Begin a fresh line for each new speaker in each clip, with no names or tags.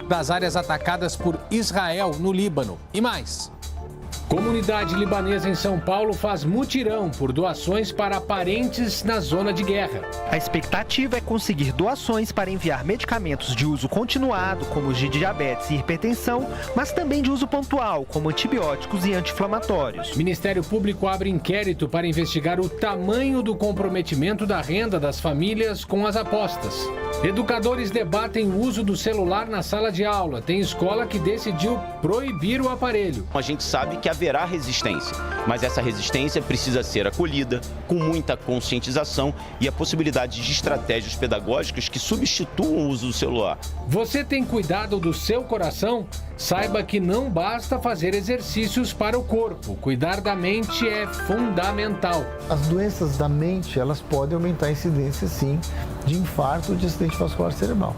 das áreas atacadas por Israel no Líbano. E mais. Comunidade libanesa em São Paulo faz mutirão por doações para parentes na zona de guerra.
A expectativa é conseguir doações para enviar medicamentos de uso continuado, como os de diabetes e hipertensão, mas também de uso pontual, como antibióticos e anti-inflamatórios.
O Ministério Público abre inquérito para investigar o tamanho do comprometimento da renda das famílias com as apostas. Educadores debatem o uso do celular na sala de aula. Tem escola que decidiu proibir o aparelho.
A gente sabe que haverá resistência, mas essa resistência precisa ser acolhida com muita conscientização e a possibilidade de estratégias pedagógicas que substituam o uso do celular.
Você tem cuidado do seu coração? Saiba que não basta fazer exercícios para o corpo. Cuidar da mente é fundamental.
As doenças da mente, elas podem aumentar a incidência, sim, de infarto ou de acidente vascular cerebral.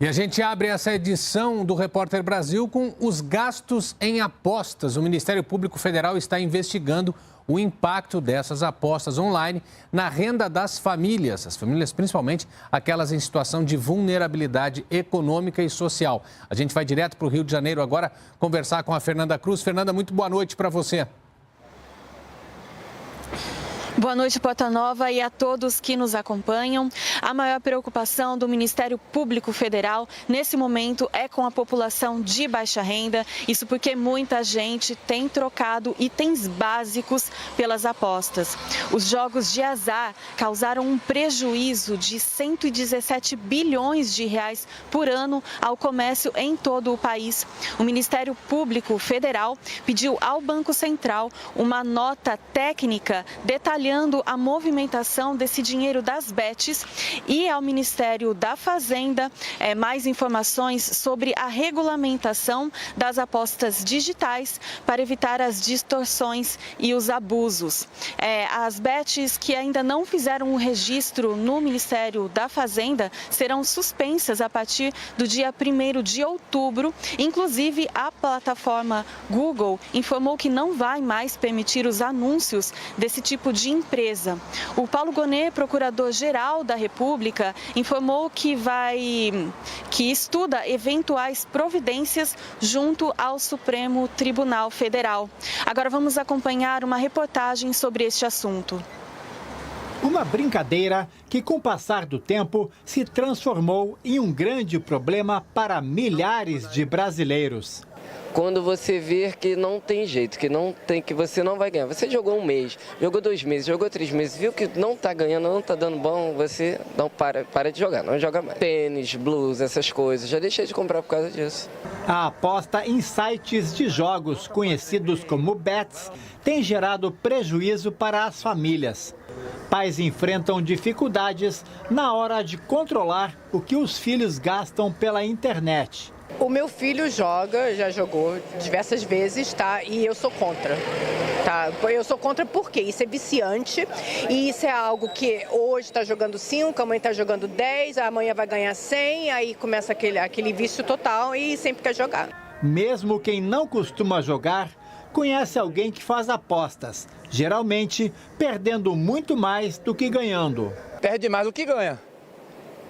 E a gente abre essa edição do Repórter Brasil com os gastos em apostas. O Ministério Público Federal está investigando o impacto dessas apostas online na renda das famílias. As famílias, principalmente aquelas em situação de vulnerabilidade econômica e social. A gente vai direto para o Rio de Janeiro agora conversar com a Fernanda Cruz. Fernanda, muito boa noite para você.
Boa noite, Porta Nova, e a todos que nos acompanham. A maior preocupação do Ministério Público Federal nesse momento é com a população de baixa renda. Isso porque muita gente tem trocado itens básicos pelas apostas. Os jogos de azar causaram um prejuízo de 117 bilhões de reais por ano ao comércio em todo o país. O Ministério Público Federal pediu ao Banco Central uma nota técnica detalhando a movimentação desse dinheiro das bets e ao Ministério da Fazenda mais informações sobre a regulamentação das apostas digitais para evitar as distorções e os abusos. As bets que ainda não fizeram o registro no Ministério da Fazenda serão suspensas a partir do dia 1º de outubro. Inclusive, a plataforma Google informou que não vai mais permitir os anúncios desse tipo de empresa. O Paulo Gonet, procurador-geral da República, informou que estuda eventuais providências junto ao Supremo Tribunal Federal. Agora vamos acompanhar uma reportagem sobre este assunto.
Uma brincadeira que, com o passar do tempo, se transformou em um grande problema para milhares de brasileiros.
Quando você vê que não tem jeito, que você não vai ganhar. Você jogou um mês, jogou 2 meses, jogou 3 meses, viu que não está ganhando, não está dando bom, você não para de jogar, não joga mais. Tênis, blusa, essas coisas, já deixei de comprar por causa disso.
A aposta em sites de jogos, conhecidos como bets, tem gerado prejuízo para as famílias. Pais enfrentam dificuldades na hora de controlar o que os filhos gastam pela internet.
O meu filho já jogou diversas vezes, tá? E eu sou contra, tá? Eu sou contra porque isso é viciante e isso é algo que hoje está jogando 5, amanhã está jogando 10, amanhã vai ganhar 100, aí começa aquele vício total e sempre quer jogar.
Mesmo quem não costuma jogar, conhece alguém que faz apostas, geralmente perdendo muito mais do que ganhando.
Perde mais do que ganha.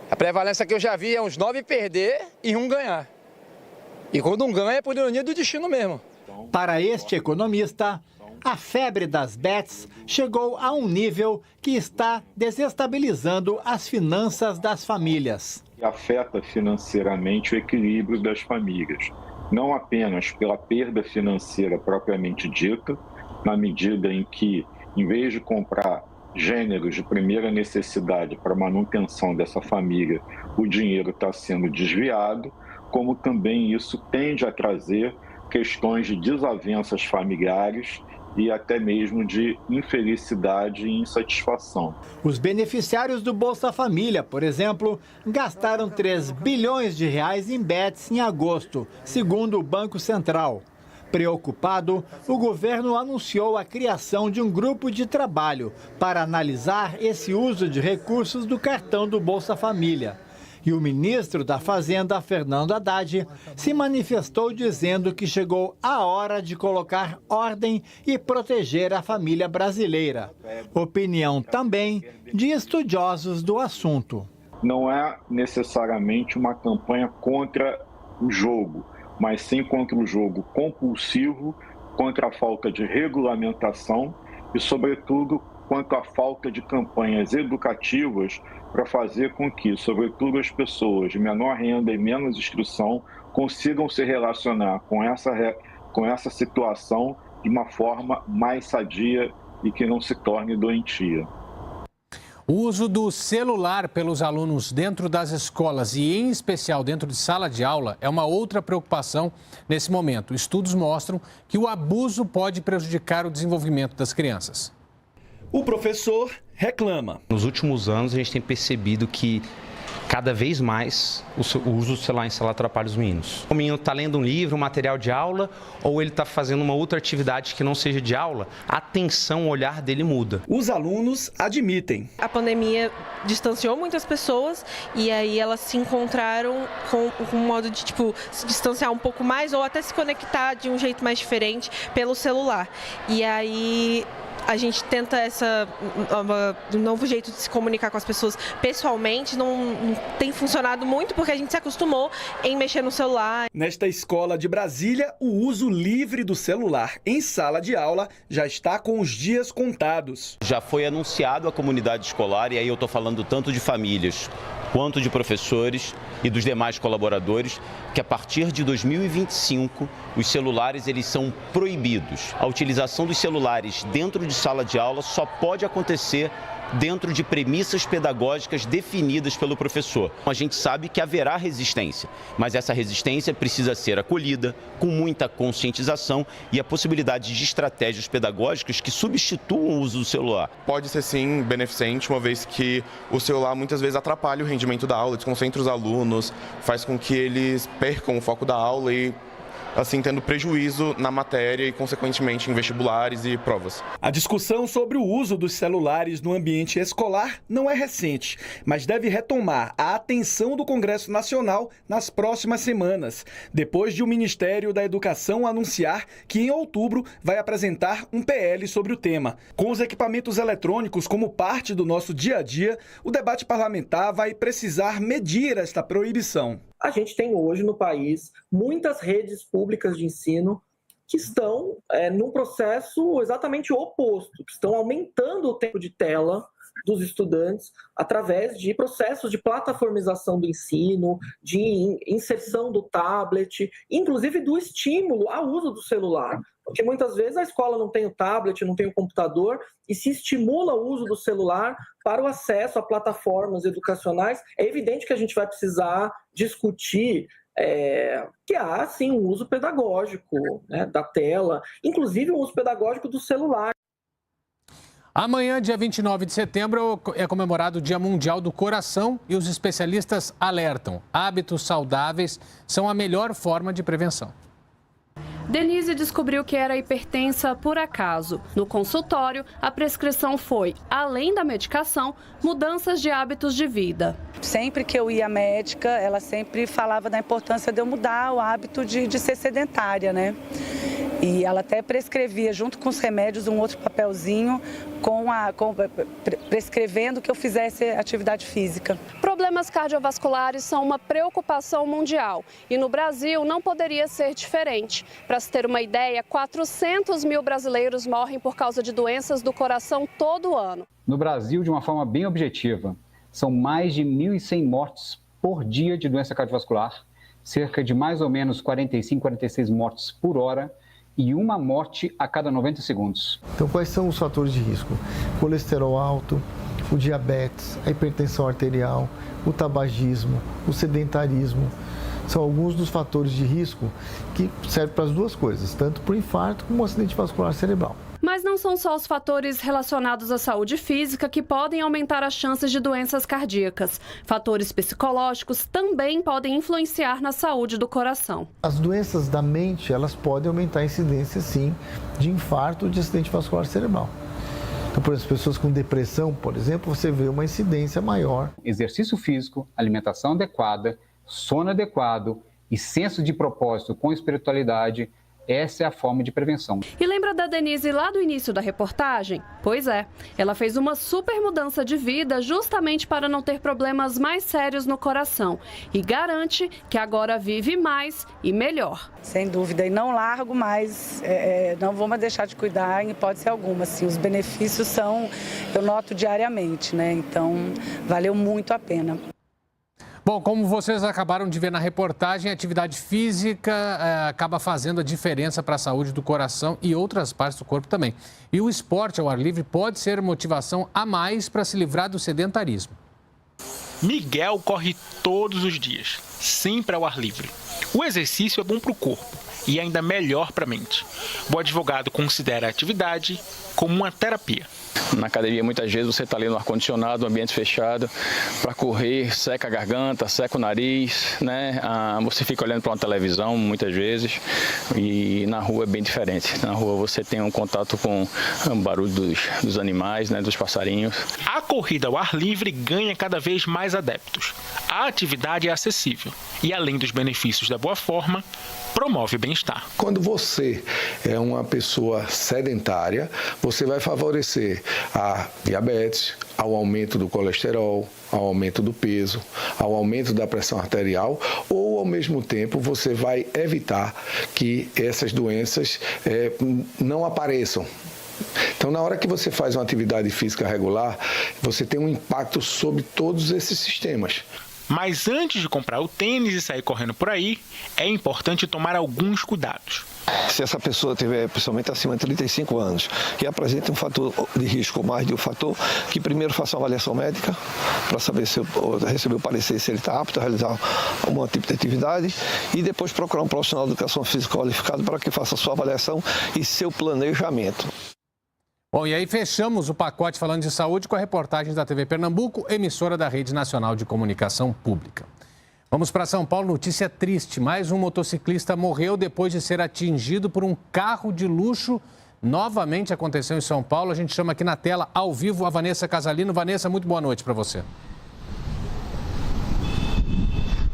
A prevalência que eu já vi é uns 9 perder e 1 ganhar. E quando um ganha é por ironia do destino mesmo.
Para este economista, a febre das bets chegou a um nível que está desestabilizando as finanças das famílias.
Afeta financeiramente o equilíbrio das famílias, não apenas pela perda financeira propriamente dita, na medida em que, em vez de comprar gêneros de primeira necessidade para a manutenção dessa família, o dinheiro está sendo desviado, como também isso tende a trazer questões de desavenças familiares e até mesmo de infelicidade e insatisfação.
Os beneficiários do Bolsa Família, por exemplo, gastaram 3 bilhões de reais em bets em agosto, segundo o Banco Central. Preocupado, o governo anunciou a criação de um grupo de trabalho para analisar esse uso de recursos do cartão do Bolsa Família. E o ministro da Fazenda, Fernando Haddad, se manifestou dizendo que chegou a hora de colocar ordem e proteger a família brasileira. Opinião também de estudiosos do assunto.
Não é necessariamente uma campanha contra o jogo, mas sim contra o jogo compulsivo, contra a falta de regulamentação e, sobretudo, quanto à falta de campanhas educativas para fazer com que, sobretudo, as pessoas de menor renda e menos instrução consigam se relacionar com essa situação de uma forma mais sadia e que não se torne doentia.
O uso do celular pelos alunos dentro das escolas e, em especial, dentro de sala de aula, é uma outra preocupação nesse momento. Estudos mostram que o abuso pode prejudicar o desenvolvimento das crianças.
O professor reclama.
Nos últimos anos, a gente tem percebido que cada vez mais o uso do celular em sala atrapalha os meninos. O menino está lendo um livro, um material de aula, ou ele está fazendo uma outra atividade que não seja de aula, a atenção, o olhar dele muda.
Os alunos admitem.
A pandemia distanciou muitas pessoas e aí elas se encontraram com um modo de se distanciar um pouco mais ou até se conectar de um jeito mais diferente pelo celular. E aí a gente tenta um novo jeito de se comunicar com as pessoas pessoalmente, não tem funcionado muito porque a gente se acostumou em mexer no celular.
Nesta escola de Brasília, o uso livre do celular em sala de aula já está com os dias contados.
Já foi anunciado à comunidade escolar, e aí eu estou falando tanto de famílias quanto de professores e dos demais colaboradores, que a partir de 2025 os celulares eles são proibidos. A utilização dos celulares dentro de sala de aula só pode acontecer dentro de premissas pedagógicas definidas pelo professor. A gente sabe que haverá resistência, mas essa resistência precisa ser acolhida com muita conscientização e a possibilidade de estratégias pedagógicas que substituam o uso do celular.
Pode ser sim beneficente, uma vez que o celular muitas vezes atrapalha o rendimento da aula, desconcentra os alunos, faz com que eles percam o foco da aula e assim tendo prejuízo na matéria e, consequentemente, em vestibulares e provas.
A discussão sobre o uso dos celulares no ambiente escolar não é recente, mas deve retomar a atenção do Congresso Nacional nas próximas semanas, depois de o Ministério da Educação anunciar que, em outubro, vai apresentar um PL sobre o tema. Com os equipamentos eletrônicos como parte do nosso dia a dia, o debate parlamentar vai precisar medir esta proibição.
A gente tem hoje no país muitas redes públicas de ensino que estão num processo exatamente oposto, que estão aumentando o tempo de tela dos estudantes através de processos de plataformização do ensino, de inserção do tablet, inclusive do estímulo ao uso do celular. Porque muitas vezes a escola não tem o tablet, não tem o computador e se estimula o uso do celular para o acesso a plataformas educacionais. É evidente que a gente vai precisar discutir que há, sim, um uso pedagógico, né, da tela, inclusive o uso pedagógico do celular.
Amanhã, dia 29 de setembro, é comemorado o Dia Mundial do Coração e os especialistas alertam: hábitos saudáveis são a melhor forma de prevenção.
Denise descobriu que era hipertensa por acaso. No consultório, a prescrição foi, além da medicação, mudanças de hábitos de vida.
Sempre que eu ia à médica, ela sempre falava da importância de eu mudar o hábito de ser sedentária, né? E ela até prescrevia, junto com os remédios, um outro papelzinho prescrevendo que eu fizesse atividade física.
Problemas cardiovasculares são uma preocupação mundial e no Brasil não poderia ser diferente. Para se ter uma ideia, 400 mil brasileiros morrem por causa de doenças do coração todo ano.
No Brasil, de uma forma bem objetiva, são mais de 1.100 mortes por dia de doença cardiovascular, cerca de mais ou menos 45, 46 mortes por hora, e uma morte a cada 90 segundos.
Então, quais são os fatores de risco? Colesterol alto, o diabetes, a hipertensão arterial, o tabagismo, o sedentarismo. São alguns dos fatores de risco que servem para as duas coisas, tanto para o infarto como o acidente vascular cerebral.
Mas não são só os fatores relacionados à saúde física que podem aumentar as chances de doenças cardíacas. Fatores psicológicos também podem influenciar na saúde do coração.
As doenças da mente, elas podem aumentar a incidência, sim, de infarto ou de acidente vascular cerebral. Então, por exemplo, pessoas com depressão, por exemplo, você vê uma incidência maior.
Exercício físico, alimentação adequada, sono adequado e senso de propósito com espiritualidade, essa é a forma de prevenção.
E lembra da Denise lá do início da reportagem? Pois é, ela fez uma super mudança de vida justamente para não ter problemas mais sérios no coração. E garante que agora vive mais e melhor.
Sem dúvida, e não largo mais, não vou mais deixar de cuidar em hipótese alguma. Assim, os benefícios eu noto diariamente, né? Então, valeu muito a pena.
Bom, como vocês acabaram de ver na reportagem, a atividade física acaba fazendo a diferença para a saúde do coração e outras partes do corpo também. E o esporte ao ar livre pode ser motivação a mais para se livrar do sedentarismo.
Miguel corre todos os dias, sempre ao ar livre. O exercício é bom para o corpo e ainda melhor para a mente. O advogado considera a atividade como uma terapia.
Na academia, muitas vezes, você está ali no ar-condicionado, ambiente fechado, para correr, seca a garganta, seca o nariz, né? Você fica olhando para uma televisão, muitas vezes, e na rua é bem diferente. Na rua você tem um contato com o barulho dos animais, né? Dos passarinhos.
A corrida ao ar livre ganha cada vez mais adeptos. A atividade é acessível e, além dos benefícios da boa forma, promove bem-estar.
Quando você é uma pessoa sedentária, você vai favorecer a diabetes, ao aumento do colesterol, ao aumento do peso, ao aumento da pressão arterial, ou ao mesmo tempo você vai evitar que essas doenças não apareçam. Então, na hora que você faz uma atividade física regular, você tem um impacto sobre todos esses sistemas.
Mas antes de comprar o tênis e sair correndo por aí, é importante tomar alguns cuidados.
Se essa pessoa tiver, principalmente acima de 35 anos, que apresenta um fator de risco ou mais de um fator, que primeiro faça uma avaliação médica para saber se receber o parecer se ele está apto a realizar algum tipo de atividade e depois procurar um profissional de educação física qualificado para que faça a sua avaliação e seu planejamento.
Bom, e aí fechamos o pacote falando de saúde com a reportagem da TV Pernambuco, emissora da Rede Nacional de Comunicação Pública. Vamos para São Paulo, notícia triste. Mais um motociclista morreu depois de ser atingido por um carro de luxo. Novamente aconteceu em São Paulo. A gente chama aqui na tela, ao vivo, a Vanessa Casalino. Vanessa, muito boa noite para você.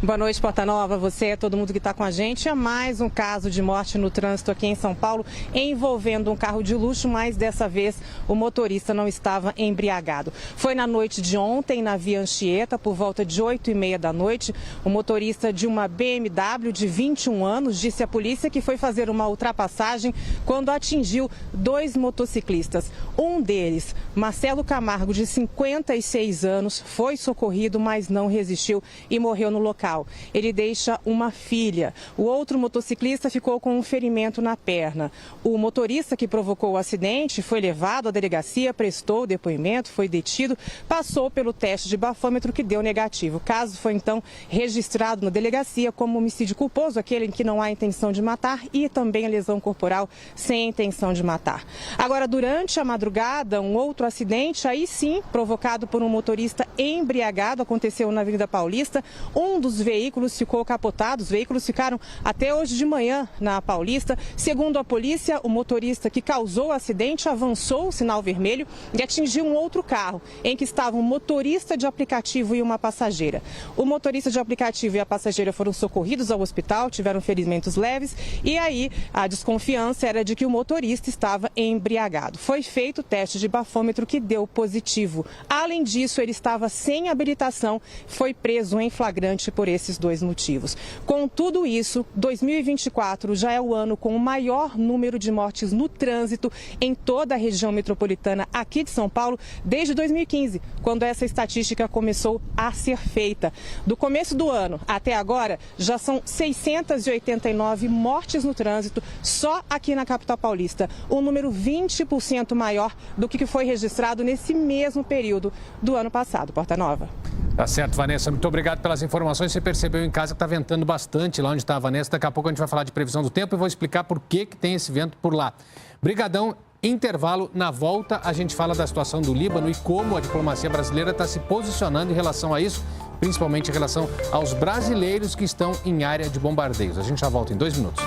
Boa noite, Porta Nova. Você, todo mundo que está com a gente. É mais um caso de morte no trânsito aqui em São Paulo, envolvendo um carro de luxo, mas dessa vez o motorista não estava embriagado. Foi na noite de ontem, na Via Anchieta, por volta de 8h30 da noite. O motorista de uma BMW de 21 anos disse à polícia que foi fazer uma ultrapassagem quando atingiu dois motociclistas. Um deles, Marcelo Camargo, de 56 anos, foi socorrido, mas não resistiu e morreu no local. Ele deixa uma filha. O outro motociclista ficou com um ferimento na perna. O motorista que provocou o acidente foi levado à delegacia, prestou o depoimento, foi detido, passou pelo teste de bafômetro que deu negativo. O caso foi então registrado na delegacia como homicídio culposo, aquele em que não há intenção de matar, e também a lesão corporal sem intenção de matar. Agora, durante a madrugada, um outro acidente, aí sim, provocado por um motorista embriagado, aconteceu na Avenida Paulista. Um dos veículos ficou capotado, os veículos ficaram até hoje de manhã na Paulista. Segundo a polícia, o motorista que causou o acidente avançou o sinal vermelho e atingiu um outro carro, em que estavam um motorista de aplicativo e uma passageira. O motorista de aplicativo e a passageira foram socorridos ao hospital, tiveram ferimentos leves, e aí a desconfiança era de que o motorista estava embriagado. Foi feito o teste de bafômetro que deu positivo. Além disso, ele estava sem habilitação, foi preso em flagrante por esses dois motivos. Com tudo isso, 2024 já é o ano com o maior número de mortes no trânsito em toda a região metropolitana aqui de São Paulo desde 2015, quando essa estatística começou a ser feita. Do começo do ano até agora, já são 689 mortes no trânsito só aqui na capital paulista, um número 20% maior do que foi registrado nesse mesmo período do ano passado. Porta Nova.
Tá certo, Vanessa. Muito obrigado pelas informações. Você percebeu em casa que está ventando bastante lá onde está a Vanessa. Daqui a pouco a gente vai falar de previsão do tempo e vou explicar por que tem esse vento por lá. Brigadão, intervalo. Na volta a gente fala da situação do Líbano e como a diplomacia brasileira está se posicionando em relação a isso, principalmente em relação aos brasileiros que estão em área de bombardeios. A gente já volta em 2 minutos.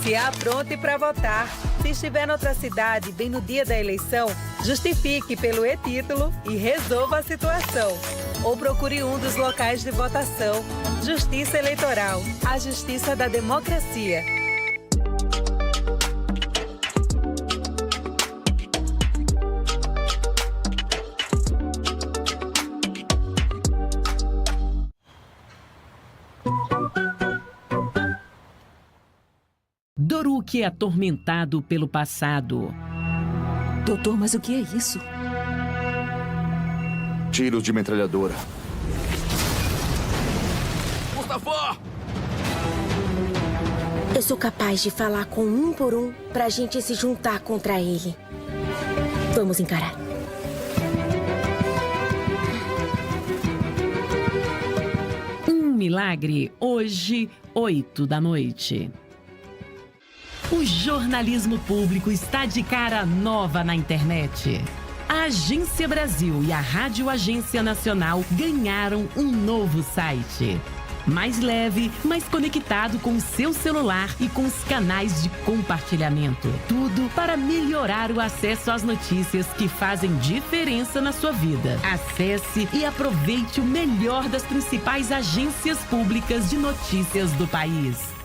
Se apronte para votar. Se estiver em outra cidade, bem no dia da eleição, justifique pelo e-título e resolva a situação. Ou procure um dos locais de votação. Justiça Eleitoral, a justiça da democracia.
Doruk é atormentado pelo passado.
Doutor, mas o que é isso?
Tiros de metralhadora.
Mustafa!
Eu sou capaz de falar com um por um pra gente se juntar contra ele. Vamos encarar.
Um milagre, hoje, 8 da noite. O jornalismo público está de cara nova na internet. A Agência Brasil e a Rádio Agência Nacional ganharam um novo site. Mais leve, mais conectado com o seu celular e com os canais de compartilhamento. Tudo para melhorar o acesso às notícias que fazem diferença na sua vida. Acesse e aproveite o melhor das principais agências públicas de notícias do país.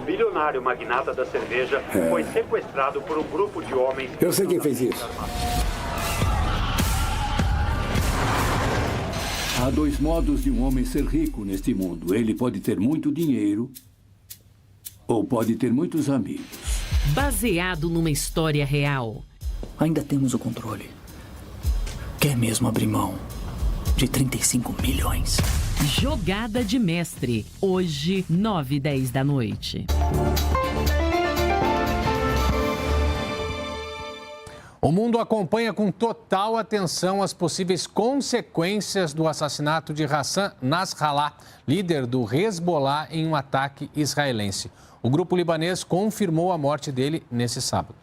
O bilionário magnata da cerveja foi sequestrado por um grupo de homens...
Eu sei quem fez isso. Há dois modos de um homem ser rico neste mundo. Ele pode ter muito dinheiro ou pode ter muitos amigos.
Baseado numa história real.
Ainda temos o controle. Quer mesmo abrir mão de 35 milhões?
Jogada de Mestre, hoje, 9h10 da noite.
O mundo acompanha com total atenção as possíveis consequências do assassinato de Hassan Nasrallah, líder do Hezbollah, em um ataque israelense. O grupo libanês confirmou a morte dele nesse sábado.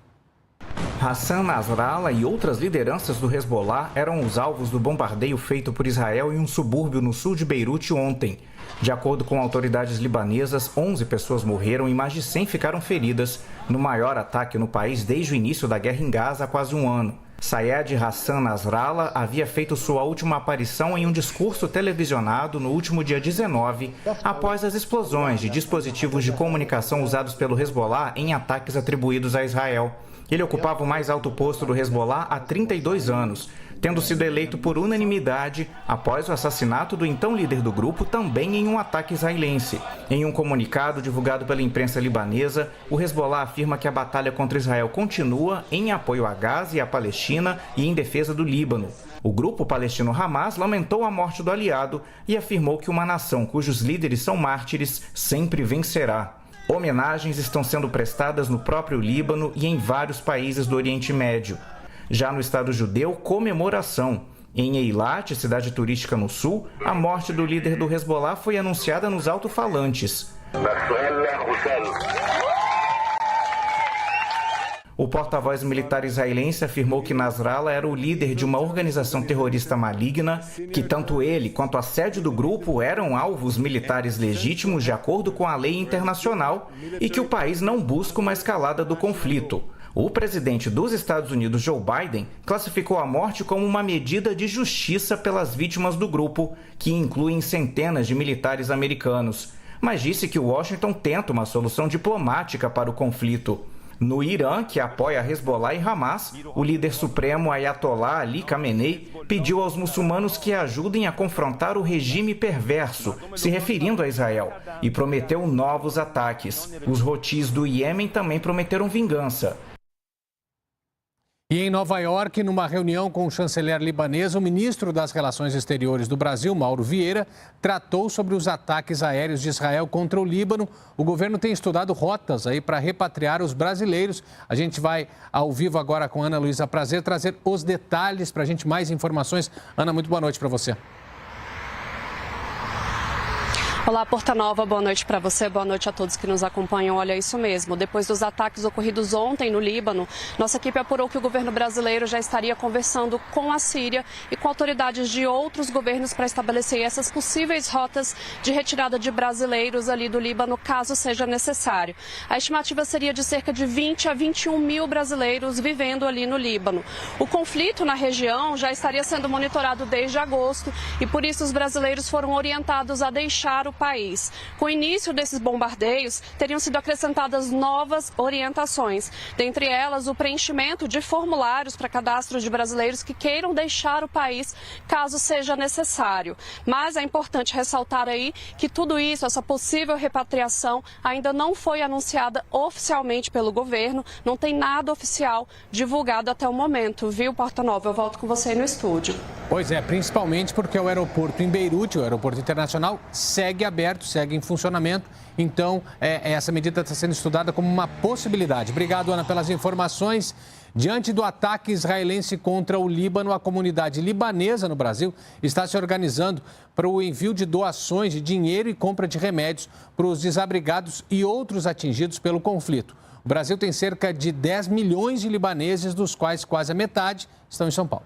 Hassan Nasrallah e outras lideranças do Hezbollah eram os alvos do bombardeio feito por Israel em um subúrbio no sul de Beirute ontem. De acordo com autoridades libanesas, 11 pessoas morreram e mais de 100 ficaram feridas no maior ataque no país desde o início da guerra em Gaza há quase um ano. Sayed Hassan Nasrallah havia feito sua última aparição em um discurso televisionado no último dia 19, após as explosões de dispositivos de comunicação usados pelo Hezbollah em ataques atribuídos a Israel. Ele ocupava o mais alto posto do Hezbollah há 32 anos, tendo sido eleito por unanimidade após o assassinato do então líder do grupo, também em um ataque israelense. Em um comunicado divulgado pela imprensa libanesa, o Hezbollah afirma que a batalha contra Israel continua em apoio a Gaza e à Palestina e em defesa do Líbano. O grupo palestino Hamas lamentou a morte do aliado e afirmou que uma nação cujos líderes são mártires sempre vencerá. Homenagens estão sendo prestadas no próprio Líbano e em vários países do Oriente Médio. Já no Estado judeu, comemoração. Em Eilat, cidade turística no sul, a morte do líder do Hezbollah foi anunciada nos alto-falantes. O porta-voz militar israelense afirmou que Nasrallah era o líder de uma organização terrorista maligna, que tanto ele quanto a sede do grupo eram alvos militares legítimos de acordo com a lei internacional e que o país não busca uma escalada do conflito. O presidente dos Estados Unidos, Joe Biden, classificou a morte como uma medida de justiça pelas vítimas do grupo, que incluem centenas de militares americanos, mas disse que Washington tenta uma solução diplomática para o conflito. No Irã, que apoia Hezbollah e Hamas, o líder supremo Ayatollah Ali Khamenei pediu aos muçulmanos que ajudem a confrontar o regime perverso, se referindo a Israel, e prometeu novos ataques. Os Houthis do Iêmen também prometeram vingança.
E em Nova York, numa reunião com o chanceler libanês, o ministro das Relações Exteriores do Brasil, Mauro Vieira, tratou sobre os ataques aéreos de Israel contra o Líbano. O governo tem estudado rotas aí para repatriar os brasileiros. A gente vai ao vivo agora com a Ana Luísa Prazer trazer os detalhes para a gente, mais informações. Ana, muito boa noite para você.
Olá, Portanova, boa noite para você, boa noite a todos que nos acompanham. Olha, isso mesmo, depois dos ataques ocorridos ontem no Líbano, nossa equipe apurou que o governo brasileiro já estaria conversando com a Síria e com autoridades de outros governos para estabelecer essas possíveis rotas de retirada de brasileiros ali do Líbano, caso seja necessário. A estimativa seria de cerca de 20 a 21 mil brasileiros vivendo ali no Líbano. O conflito na região já estaria sendo monitorado desde agosto e por isso os brasileiros foram orientados a deixar o país. Com o início desses bombardeios, teriam sido acrescentadas novas orientações, dentre elas o preenchimento de formulários para cadastro de brasileiros que queiram deixar o país, caso seja necessário. Mas é importante ressaltar aí que tudo isso, essa possível repatriação, ainda não foi anunciada oficialmente pelo governo, não tem nada oficial divulgado até o momento, viu, Portanova? Eu volto com você aí no estúdio.
Pois é, principalmente porque o aeroporto em Beirute, o aeroporto internacional, segue aberto, segue em funcionamento. Então, essa medida está sendo estudada como uma possibilidade. Obrigado, Ana, pelas informações. Diante do ataque israelense contra o Líbano, a comunidade libanesa no Brasil está se organizando para o envio de doações de dinheiro e compra de remédios para os desabrigados e outros atingidos pelo conflito. O Brasil tem cerca de 10 milhões de libaneses, dos quais quase a metade estão em São Paulo.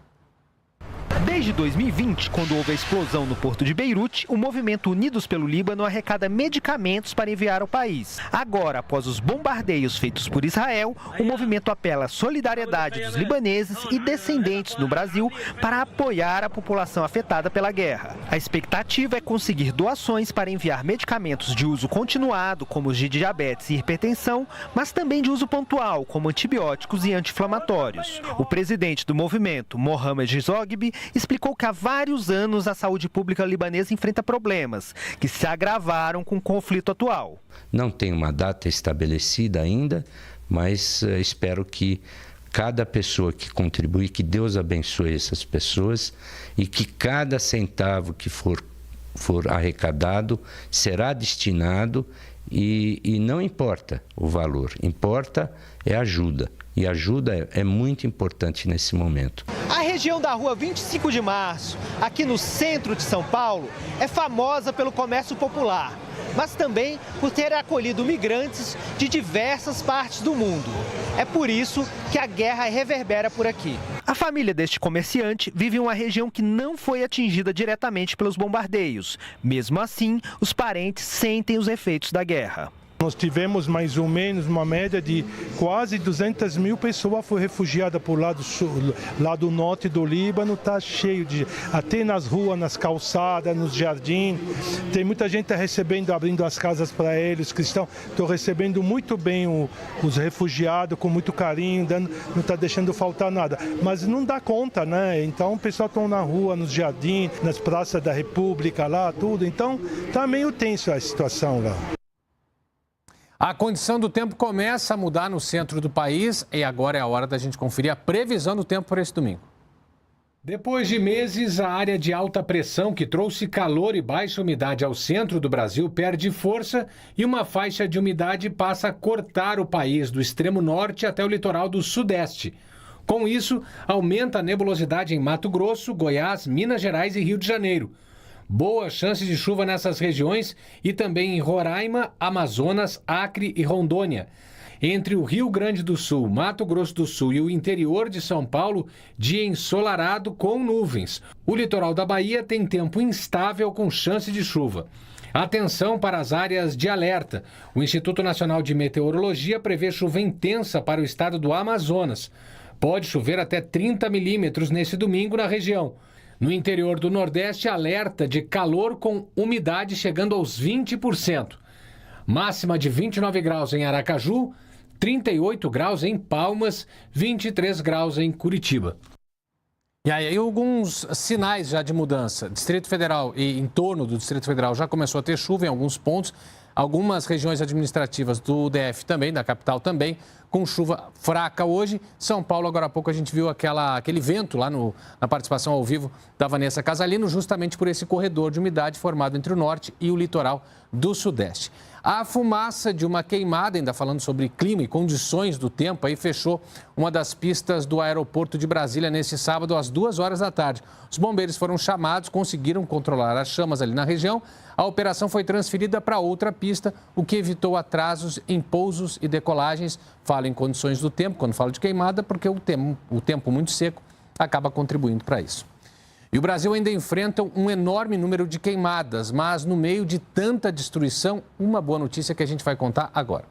Desde 2020, quando houve a explosão no porto de Beirute, o movimento Unidos pelo Líbano arrecada medicamentos para enviar ao país. Agora, após os bombardeios feitos por Israel, o movimento apela à solidariedade dos libaneses e descendentes no Brasil para apoiar a população afetada pela guerra. A expectativa é conseguir doações para enviar medicamentos de uso continuado, como os de diabetes e hipertensão, mas também de uso pontual, como antibióticos e anti-inflamatórios. O presidente do movimento, Mohamed Zogby, explicou que há vários anos a saúde pública libanesa enfrenta problemas que se agravaram com o conflito atual.
Não tem uma data estabelecida ainda, mas espero que cada pessoa que contribui, que Deus abençoe essas pessoas e que cada centavo que for arrecadado será destinado e não importa o valor, importa é ajuda. E ajuda é muito importante nesse momento.
A região da rua 25 de Março, aqui no centro de São Paulo, é famosa pelo comércio popular, mas também por ter acolhido migrantes de diversas partes do mundo. É por isso que a guerra reverbera por aqui. A família deste comerciante vive em uma região que não foi atingida diretamente pelos bombardeios. Mesmo assim, os parentes sentem os efeitos da guerra.
Nós tivemos mais ou menos uma média de quase 200 mil pessoas foram refugiadas por lado norte do Líbano, está cheio de, até nas ruas, nas calçadas, nos jardins. Tem muita gente recebendo, abrindo as casas para eles, cristãos, estão recebendo muito bem os refugiados, com muito carinho, não está deixando faltar nada. Mas não dá conta, né? Então o pessoal está na rua, nos jardins, nas praças da República, lá, tudo. Então está meio tenso a situação lá.
A condição do tempo começa a mudar no centro do país e agora é a hora da gente conferir a previsão do tempo para esse domingo. Depois de meses, a área de alta pressão que trouxe calor e baixa umidade ao centro do Brasil perde força e uma faixa de umidade passa a cortar o país do extremo norte até o litoral do sudeste. Com isso, aumenta a nebulosidade em Mato Grosso, Goiás, Minas Gerais e Rio de Janeiro. Boa chance de chuva nessas regiões e também em Roraima, Amazonas, Acre e Rondônia. Entre o Rio Grande do Sul, Mato Grosso do Sul e o interior de São Paulo, dia ensolarado com nuvens. O litoral da Bahia tem tempo instável com chance de chuva. Atenção para as áreas de alerta. O Instituto Nacional de Meteorologia prevê chuva intensa para o estado do Amazonas. Pode chover até 30 milímetros nesse domingo na região. No interior do Nordeste, alerta de calor com umidade chegando aos 20%. Máxima de 29 graus em Aracaju, 38 graus em Palmas, 23 graus em Curitiba. E aí alguns sinais já de mudança. Distrito Federal e em torno do Distrito Federal já começou a ter chuva em alguns pontos. Algumas regiões administrativas do DF também, da capital também, com chuva fraca hoje. São Paulo, agora há pouco, a gente viu aquele vento lá na participação ao vivo da Vanessa Casalino, justamente por esse corredor de umidade formado entre o norte e o litoral do sudeste. A fumaça de uma queimada, ainda falando sobre clima e condições do tempo, aí fechou uma das pistas do aeroporto de Brasília nesse sábado às 2 horas da tarde. Os bombeiros foram chamados, conseguiram controlar as chamas ali na região. A operação foi transferida para outra pista, o que evitou atrasos em pousos e decolagens. Falo em condições do tempo, quando falo de queimada, porque o tempo muito seco acaba contribuindo para isso. E o Brasil ainda enfrenta um enorme número de queimadas, mas no meio de tanta destruição, uma boa notícia que a gente vai contar agora.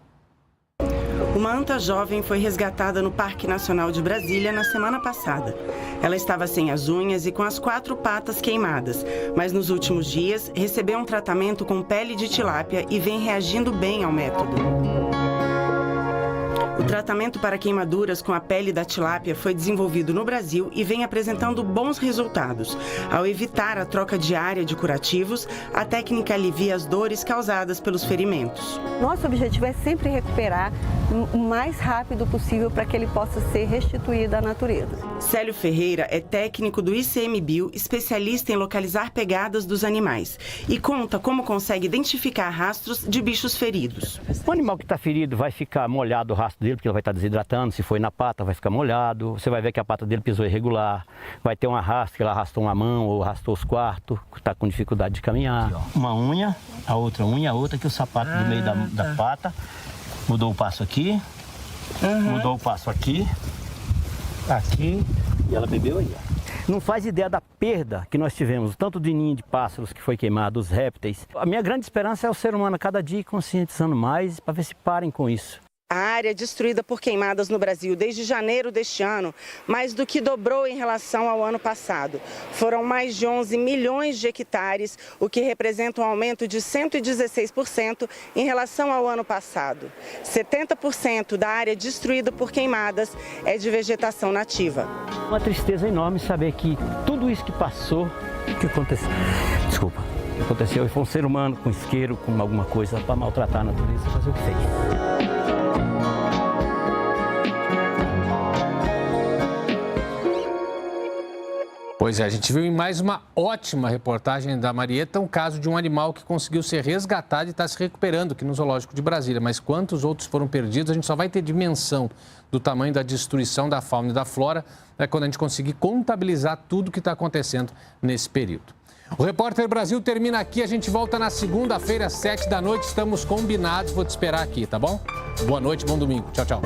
Uma anta jovem foi resgatada no Parque Nacional de Brasília na semana passada. Ela estava sem as unhas e com as 4 patas queimadas, mas nos últimos dias recebeu um tratamento com pele de tilápia e vem reagindo bem ao método. O tratamento para queimaduras com a pele da tilápia foi desenvolvido no Brasil e vem apresentando bons resultados. Ao evitar a troca diária de curativos, a técnica alivia as dores causadas pelos ferimentos.
Nosso objetivo é sempre recuperar o mais rápido possível para que ele possa ser restituído à natureza.
Célio Ferreira é técnico do ICMBio, especialista em localizar pegadas dos animais, e conta como consegue identificar rastros de bichos feridos.
O animal que está ferido vai ficar molhado o rastro dele, porque ele vai estar desidratando. Se foi na pata, vai ficar molhado. Você vai ver que a pata dele pisou irregular. Vai ter um arrasto, que ele arrastou uma mão ou arrastou os quartos, está com dificuldade de caminhar. Aqui, uma unha, a outra que o sapato do meio da pata. Mudou o passo aqui, mudou o passo aqui, e ela bebeu aí. Não faz ideia da perda que nós tivemos, tanto de ninho de pássaros que foi queimado, os répteis. A minha grande esperança é o ser humano a cada dia conscientizando mais para ver se parem com isso.
A área destruída por queimadas no Brasil desde janeiro deste ano, mais do que dobrou em relação ao ano passado. Foram mais de 11 milhões de hectares, o que representa um aumento de 116% em relação ao ano passado. 70% da área destruída por queimadas é de vegetação nativa.
Uma tristeza enorme saber que tudo isso que passou, que aconteceu, aconteceu e foi um ser humano com isqueiro, com alguma coisa para maltratar a natureza, fazer o que fez.
Pois é, a gente viu em mais uma ótima reportagem da Marieta um caso de um animal que conseguiu ser resgatado e está se recuperando aqui no Zoológico de Brasília. Mas quantos outros foram perdidos, a gente só vai ter dimensão do tamanho da destruição da fauna e da flora, né, quando a gente conseguir contabilizar tudo o que está acontecendo nesse período. O Repórter Brasil termina aqui, a gente volta na segunda-feira, às 7 da noite. Estamos combinados, vou te esperar aqui, tá bom? Boa noite, bom domingo. Tchau, tchau.